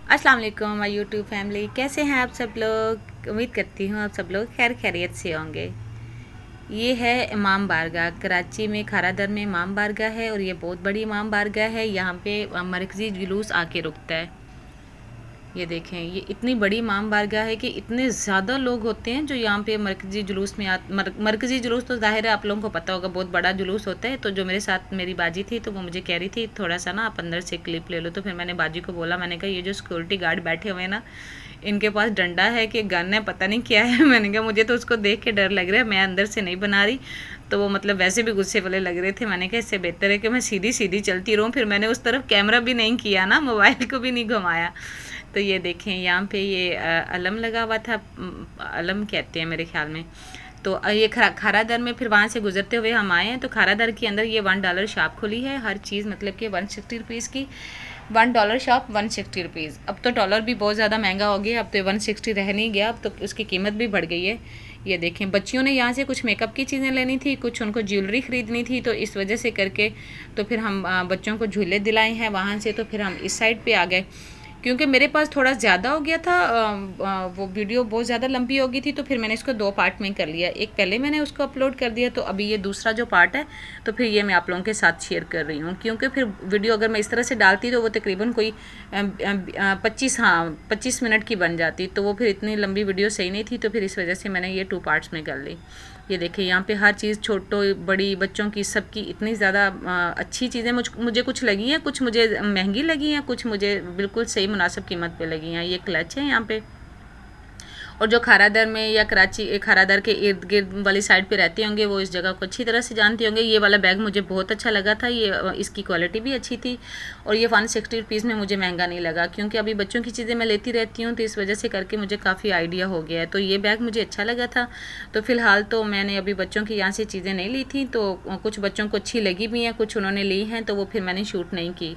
अस्सलाम वालेकुम my YouTube family, कैसे हैं आप सब लोग। उम्मीद करती हूँ आप सब लोग खैर खैरियत से होंगे। ये है इमाम बारगाह, कराची में खारा दर में इमाम बारगाह है और ये बहुत बड़ी इमाम बारगाह है। यहाँ पे मरकज़ी जुलूस आके रुकता है। ये देखें, ये इतनी बड़ी इमाम बारगाह है कि इतने ज़्यादा लोग होते हैं जो यहाँ पे मरकज़ी जुलूस में मरकज़ी जुलूस तो ज़ाहिर है आप लोगों को पता होगा, बहुत बड़ा जुलूस होता है। तो जो मेरे साथ मेरी बाजी थी तो वो मुझे कह रही थी थोड़ा सा ना आप अंदर से क्लिप ले लो। तो फिर मैंने बाजी को बोला, मैंने कहा ये जो सिक्योरिटी गार्ड बैठे हुए हैं ना, इनके पास डंडा है कि गन है, पता नहीं क्या है। मैंने कहा मुझे तो उसको देख के डर लग रहा है, मैं अंदर से नहीं बना रही। तो वो मतलब वैसे भी गुस्से वाले लग रहे थे। मैंने कहा इससे बेहतर है कि मैं सीधी सीधी चलती रहूँ। फिर मैंने उस तरफ कैमरा भी नहीं किया ना, मोबाइल को भी नहीं घुमाया। तो ये देखें, यहाँ पे ये अलम लगा हुआ था, अलम कहते हैं मेरे ख्याल में। तो ये खारा दर में फिर वहाँ से गुजरते हुए हम आए हैं। तो खारा दर के अंदर ये $1 शॉप खुली है, हर चीज़ मतलब कि 160 रुपीज़ की। $1 शॉप 160 रुपीज़। अब तो डॉलर भी बहुत ज़्यादा महंगा हो गया, अब तो 160 रह नहीं गया, अब तो उसकी कीमत भी बढ़ गई है। ये देखें, बच्चियों ने यहाँ से कुछ मेकअप की चीज़ें लेनी थी, कुछ उनको ज्वेलरी ख़रीदनी थी, तो इस वजह से करके तो फिर हम बच्चों को झूले दिलाए हैं वहाँ से। तो फिर हम इस साइड पे आ गए क्योंकि मेरे पास थोड़ा ज़्यादा हो गया था, वो वीडियो बहुत ज़्यादा लंबी हो गई थी। तो फिर मैंने इसको 2 पार्ट में कर लिया, एक पहले मैंने उसको अपलोड कर दिया, तो अभी ये दूसरा जो पार्ट है तो फिर ये मैं आप लोगों के साथ शेयर कर रही हूँ। क्योंकि फिर वीडियो अगर मैं इस तरह से डालती तो वो तकरीबन कोई 25 मिनट की बन जाती, तो वो फिर इतनी लंबी वीडियो सही नहीं थी। तो फिर इस वजह से मैंने ये 2 पार्ट्स में कर ली। ये देखिए, यहाँ पे हर चीज़ छोटो बड़ी बच्चों की सबकी इतनी ज़्यादा अच्छी चीज़ें मुझे कुछ लगी हैं, कुछ मुझे महंगी लगी हैं, कुछ मुझे बिल्कुल सही मुनासिब कीमत पे लगी हैं। ये क्लच है यहाँ पे। और जो खारादर में या कराची खारादर के इर्द गिर्द वाली साइड पे रहते होंगे वो इस जगह को अच्छी तरह से जानते होंगे। ये वाला बैग मुझे बहुत अच्छा लगा था, ये इसकी क्वालिटी भी अच्छी थी और ये 160 रुपीज़ में मुझे महंगा नहीं लगा, क्योंकि अभी बच्चों की चीज़ें मैं लेती रहती हूँ तो इस वजह से करके मुझे काफ़ी आइडिया हो गया है। तो ये बैग मुझे अच्छा लगा था। तो फ़िलहाल तो मैंने अभी बच्चों की यहाँ से चीज़ें नहीं ली थी, तो कुछ बच्चों को अच्छी लगी भी हैं, कुछ उन्होंने ली हैं, तो वो फिर मैंने शूट नहीं की।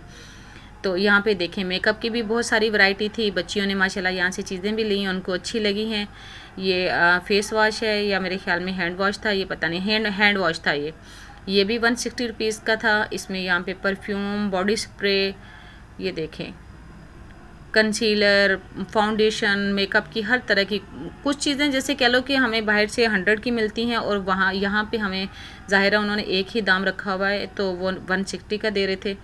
तो यहाँ पे देखें, मेकअप की भी बहुत सारी वैरायटी थी, बच्चियों ने माशाल्लाह यहाँ से चीज़ें भी ली, उनको अच्छी लगी हैं। ये फेस वॉश है या मेरे ख्याल में हैंड वॉश था, ये पता नहीं, हैंड वॉश था ये भी 160 रुपीज़ का था। इसमें यहाँ पे परफ्यूम, बॉडी स्प्रे, ये देखें, कंसीलर, फाउंडेशन, मेकअप की हर तरह की कुछ चीज़ें जैसे कह लो कि हमें बाहर से 100 की मिलती हैं और वहाँ यहाँ पे हमें ज़ाहिरा उन्होंने एक ही दाम रखा हुआ है, तो वो 160 का दे रहे थे।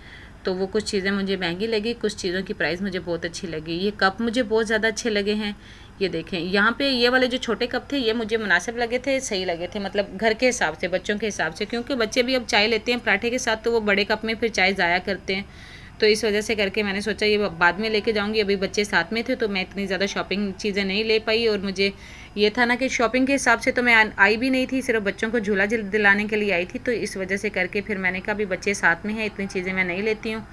तो वो कुछ चीज़ें मुझे महंगी लगी, कुछ चीज़ों की प्राइस मुझे बहुत अच्छी लगी। ये कप मुझे बहुत ज़्यादा अच्छे लगे हैं। ये देखें, यहाँ पे ये वाले जो छोटे कप थे ये मुझे मुनासिब लगे थे, सही लगे थे, मतलब घर के हिसाब से, बच्चों के हिसाब से, क्योंकि बच्चे भी अब चाय लेते हैं पराठे के साथ, तो वो बड़े कप में फिर चाय ज़ाया करते हैं। तो इस वजह से करके मैंने सोचा ये बाद में लेके जाऊंगी, अभी बच्चे साथ में थे तो मैं इतनी ज़्यादा शॉपिंग चीज़ें नहीं ले पाई। और मुझे ये था ना कि शॉपिंग के हिसाब से तो मैं आई भी नहीं थी, सिर्फ बच्चों को झूला दिलाने के लिए आई थी। तो इस वजह से करके फिर मैंने कहा अभी बच्चे साथ में हैं, इतनी चीज़ें मैं नहीं लेती हूँ,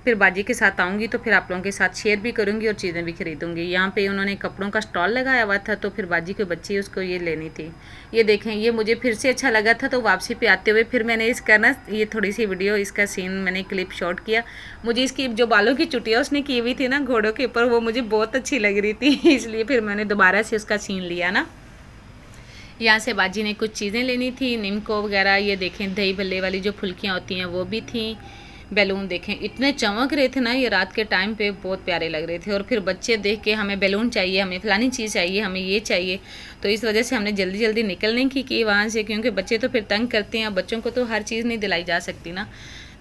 फिर बाजी के साथ आऊँगी तो फिर आप लोगों के साथ शेयर भी करूँगी और चीज़ें भी खरीदूँगी। यहाँ पे उन्होंने कपड़ों का स्टॉल लगाया हुआ था, तो फिर बाजी के बच्चे उसको ये लेनी थी। ये देखें, ये मुझे फिर से अच्छा लगा था, तो वापसी पे आते हुए फिर मैंने इसका ना ये थोड़ी सी वीडियो, इसका सीन मैंने क्लिप शॉट किया। मुझे इसकी जो बालों की चुटिया उसने की हुई थी ना घोड़ों के ऊपर, वो मुझे बहुत अच्छी लग रही थी, इसलिए फिर मैंने दोबारा से उसका सीन लिया ना। यहाँ से बाजी ने कुछ चीज़ें लेनी थी, निमको वगैरह। ये देखें, दही भल्ले वाली जो फुल्कियाँ होती हैं वो भी थी। बैलून देखें, इतने चमक रहे थे ना, ये रात के टाइम पे बहुत प्यारे लग रहे थे। और फिर बच्चे देख के हमें बैलून चाहिए, हमें फ़लानी चीज़ चाहिए, हमें ये चाहिए, तो इस वजह से हमने जल्दी जल्दी निकलने की वहाँ से, क्योंकि बच्चे तो फिर तंग करते हैं, बच्चों को तो हर चीज़ नहीं दिलाई जा सकती ना।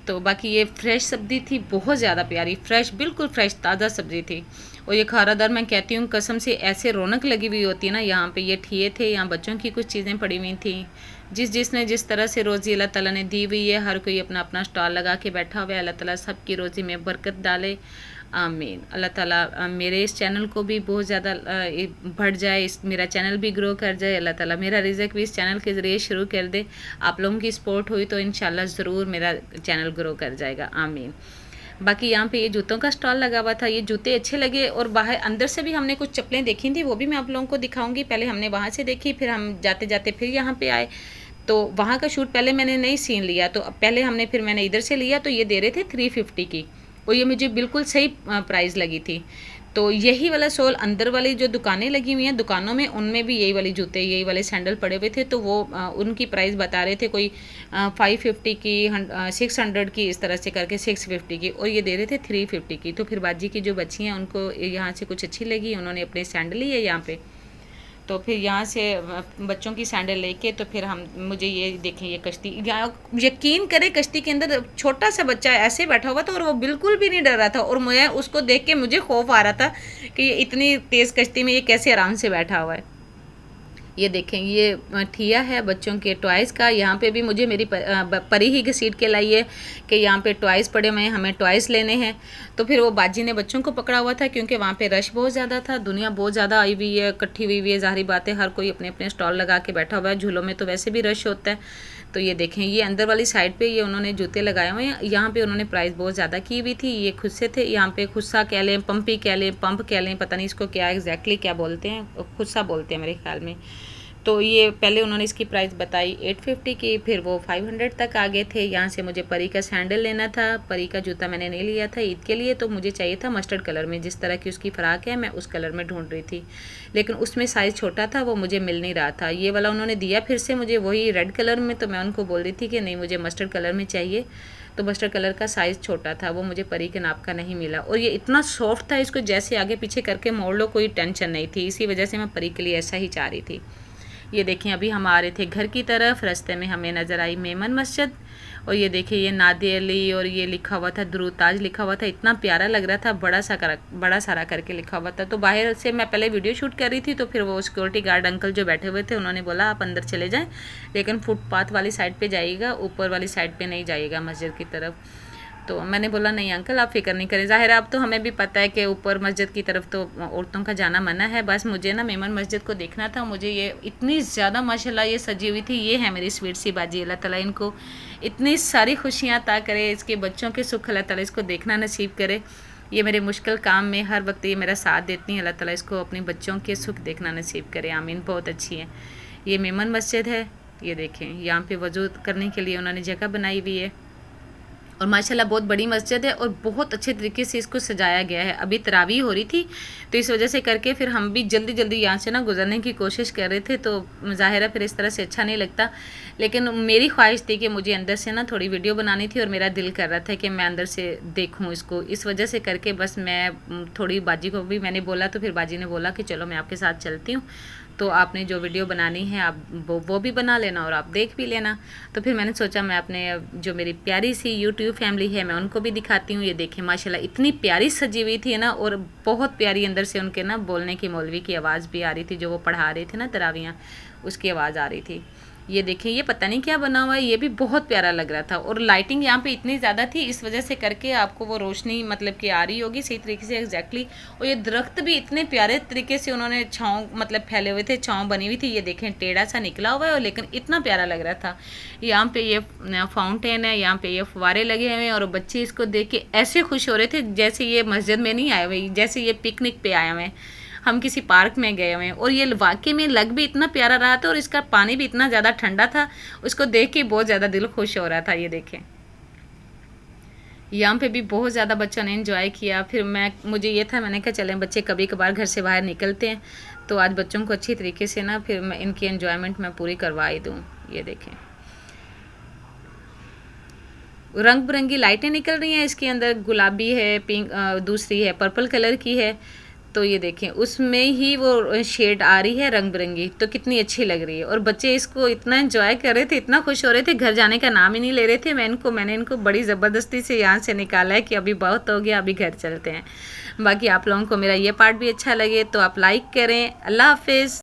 तो बाकी ये फ्रेश सब्ज़ी थी, बहुत ज़्यादा प्यारी, फ्रेश, बिल्कुल फ्रेश ताज़ा सब्ज़ी थी। और ये खारादार मैं कहती हूँ कसम से ऐसे रौनक लगी हुई होती है ना यहाँ पे। ये ठिए थे, यहाँ बच्चों की कुछ चीज़ें पड़ी हुई थी, जिसने जिस तरह से रोज़ी अल्लाह ताला ने दी हुई है, हर कोई अपना अपना स्टॉल लगा के बैठा हुआ है। अल्लाह ताला सबकी रोज़ी में बरकत डाले, आमीन। अल्लाह ताला मेरे इस चैनल को भी बहुत ज़्यादा बढ़ जाए, मेरा चैनल भी ग्रो कर जाए। अल्लाह ताला मेरा रिज़्क भी इस चैनल के ज़रिए शुरू कर दे। आप लोगों की सपोर्ट हुई तो इंशाल्लाह ज़रूर मेरा चैनल ग्रो कर जाएगा, आमीन। बाकी यहाँ पे ये जूतों का स्टॉल लगा हुआ था, ये जूते अच्छे लगे। और बाहर अंदर से भी हमने कुछ चप्पलें देखी थी, वो भी मैं आप लोगों को दिखाऊंगी। पहले हमने वहाँ से देखी, फिर हम जाते जाते फिर यहाँ पे आए, तो वहाँ का शूट पहले मैंने नहीं सीन लिया, तो पहले हमने फिर मैंने इधर से लिया, तो ये दे रहे थे 350 की, और ये मुझे बिल्कुल सही प्राइस लगी थी। तो यही वाला सोल अंदर वाली जो दुकानें लगी हुई हैं दुकानों में, उनमें भी यही वाली जूते, यही वाले सैंडल पड़े हुए थे। तो वो उनकी प्राइस बता रहे थे कोई 550 की, 600 की, इस तरह से करके 650 की, और ये दे रहे थे 350 की। तो फिर बाजी की जो बच्ची हैं उनको यहाँ से कुछ अच्छी लगी, उन्होंने अपने सैंडल ली है यहाँ पे। तो फिर यहाँ से बच्चों की सैंडल लेके तो फिर मुझे ये देखें, ये कश्ती, यकीन करें कश्ती के अंदर छोटा सा बच्चा ऐसे बैठा हुआ था और वो बिल्कुल भी नहीं डर रहा था, और मैं उसको देख के मुझे खौफ आ रहा था कि ये इतनी तेज़ कश्ती में ये कैसे आराम से बैठा हुआ है। ये देखें, ये ठिया है बच्चों के टॉयज़ का। यहाँ पे भी मुझे मेरी परी ही घसीट के लाई है कि यहाँ पे टॉयज़ पड़े हुए हैं, हमें टॉयज़ लेने हैं। तो फिर वो बाजी ने बच्चों को पकड़ा हुआ था क्योंकि वहाँ पे रश बहुत ज़्यादा था, दुनिया बहुत ज़्यादा आई हुई है, इकट्ठी हुई है, ज़ाहिर बात है, हर कोई अपने अपने स्टॉल लगा के बैठा हुआ है। झूलों में तो वैसे भी रश होता है। तो ये देखें, ये अंदर वाली साइड पे ये उन्होंने जूते लगाए हुए हैं। यहाँ पे उन्होंने प्राइस बहुत ज़्यादा की हुई थी। ये खुद से थे, यहाँ पे खुस्सा कह लें, पंपी कह लें, पंप कह लें, पता नहीं इसको क्या एग्जैक्टली क्या बोलते हैं, खुस्सा बोलते हैं मेरे ख्याल में। तो ये पहले उन्होंने इसकी प्राइस बताई 850 की, फिर वो 500 तक आ गए थे। यहाँ से मुझे परी का सैंडल लेना था, परी का जूता मैंने नहीं लिया था ईद के लिए, तो मुझे चाहिए था मस्टर्ड कलर में, जिस तरह की उसकी फ़्राक है मैं उस कलर में ढूंढ रही थी, लेकिन उसमें साइज़ छोटा था, वो मुझे मिल नहीं रहा था। ये वाला उन्होंने दिया फिर से मुझे वही रेड कलर में, तो मैं उनको बोल रही थी कि नहीं मुझे मस्टर्ड कलर में चाहिए, तो मस्टर्ड कलर का साइज़ छोटा था, वो मुझे परी के नाप का नहीं मिला। और ये इतना सॉफ्ट था, इसको जैसे आगे पीछे करके मोड़ लो कोई टेंशन नहीं थी, इसी वजह से मैं परी के लिए ऐसा ही चाह रही थी। ये देखिए, अभी हम आ रहे थे घर की तरफ, रास्ते में हमें नज़र आई मेमन मस्जिद, और ये देखिए ये नादी अली, और ये लिखा हुआ था दुरूताज लिखा हुआ था, इतना प्यारा लग रहा था, बड़ा सारा करके लिखा हुआ था। तो बाहर से मैं पहले वीडियो शूट कर रही थी, तो फिर वो सिक्योरिटी गार्ड अंकल जो बैठे हुए थे उन्होंने बोला आप अंदर चले जाएं, लेकिन फुटपाथ वाली साइड पे जाइएगा, ऊपर वाली साइड पे नहीं जाइएगा मस्जिद की तरफ। तो मैंने बोला नहीं अंकल आप फ़िक्र नहीं करें, ज़ाहिर है अब तो हमें भी पता है कि ऊपर मस्जिद की तरफ तो औरतों का जाना मना है, बस मुझे ना मेमन मस्जिद को देखना था। मुझे ये इतनी ज़्यादा माशाल्लाह ये सजी हुई थी। ये है मेरी स्वीट सी बाजी, अल्लाह ताला इनको इतनी सारी खुशियाँ अता करे, इसके बच्चों के सुख अल्लाह ताला इसको देखना नसीब करे। ये मेरे मुश्किल काम में हर वक्त ये मेरा साथ देती हैं, अल्लाह ताला इसको अपने बच्चों के सुख देखना नसीब करे, आमीन। बहुत अच्छी है। ये मेमन मस्जिद है, ये देखें यहाँ पे वज़ू करने के लिए उन्होंने जगह बनाई हुई है, और माशाल्लाह बहुत बड़ी मस्जिद है और बहुत अच्छे तरीके से इसको सजाया गया है। अभी तरावी हो रही थी तो इस वजह से करके फिर हम भी जल्दी जल्दी यहाँ से ना गुजरने की कोशिश कर रहे थे, तो ज़ाहिर है फिर इस तरह से अच्छा नहीं लगता। लेकिन मेरी ख्वाहिश थी कि मुझे अंदर से ना थोड़ी वीडियो बनानी थी, और मेरा दिल कर रहा था कि मैं अंदर से देखूँ इसको, इस वजह से करके बस मैं थोड़ी बाजी को भी मैंने बोला, तो फिर बाजी ने बोला कि चलो मैं आपके साथ चलती हूँ, तो आपने जो वीडियो बनानी है आप वो भी बना लेना और आप देख भी लेना। तो फिर मैंने सोचा मैं अपने जो मेरी प्यारी सी यूट्यूब फैमिली है मैं उनको भी दिखाती हूँ। ये देखें माशाल्लाह इतनी प्यारी सजी हुई थी ना, और बहुत प्यारी अंदर से उनके ना बोलने की मौलवी की आवाज़ भी आ रही थी, जो वो पढ़ा रहे थे ना तरावियाँ, उसकी आवाज़ आ रही थी। ये देखिए ये पता नहीं क्या बना हुआ है, ये भी बहुत प्यारा लग रहा था, और लाइटिंग यहाँ पे इतनी ज़्यादा थी इस वजह से करके आपको वो रोशनी मतलब कि आ रही होगी सही तरीके से एग्जैक्टली। और ये दरख्त भी इतने प्यारे तरीके से उन्होंने छाँव मतलब फैले हुए थे, छाँव बनी हुई थी। ये देखें टेढ़ा सा निकला हुआ है और लेकिन इतना प्यारा लग रहा था। यहाँ पे ये फाउंटेन है, यहाँ पे ये फुवारे लगे हुए हैं, और बच्चे इसको देख के ऐसे खुश हो रहे थे जैसे ये मस्जिद में नहीं आए हुए, जैसे ये पिकनिक पे आए हुए हैं, हम किसी पार्क में गए हुए हैं। और ये वाकई में लग भी इतना प्यारा रहा था, और इसका पानी भी इतना ज़्यादा ठंडा था, उसको देख के बहुत ज़्यादा दिल खुश हो रहा था। ये देखें यहाँ पे भी बहुत ज़्यादा बच्चों ने एंजॉय किया। फिर मुझे ये था, मैंने कहा चलें बच्चे कभी कभार घर से बाहर निकलते हैं, तो आज बच्चों को अच्छी तरीके से ना फिर मैं इनकी एंजॉयमेंट मैं पूरी करवा ही दूँ। ये देखें रंग बिरंगी लाइटें निकल रही हैं इसके अंदर, गुलाबी है, पिंक, दूसरी है पर्पल कलर की है। तो ये देखें उसमें ही वो शेड आ रही है रंग बिरंगी, तो कितनी अच्छी लग रही है। और बच्चे इसको इतना एंजॉय कर रहे थे, इतना खुश हो रहे थे, घर जाने का नाम ही नहीं ले रहे थे। मैंने इनको बड़ी ज़बरदस्ती से यहाँ से निकाला है कि अभी बहुत हो गया, अभी घर चलते हैं। बाकी आप लोगों को मेरा ये पार्ट भी अच्छा लगे तो आप लाइक करें। अल्लाह हाफिज़।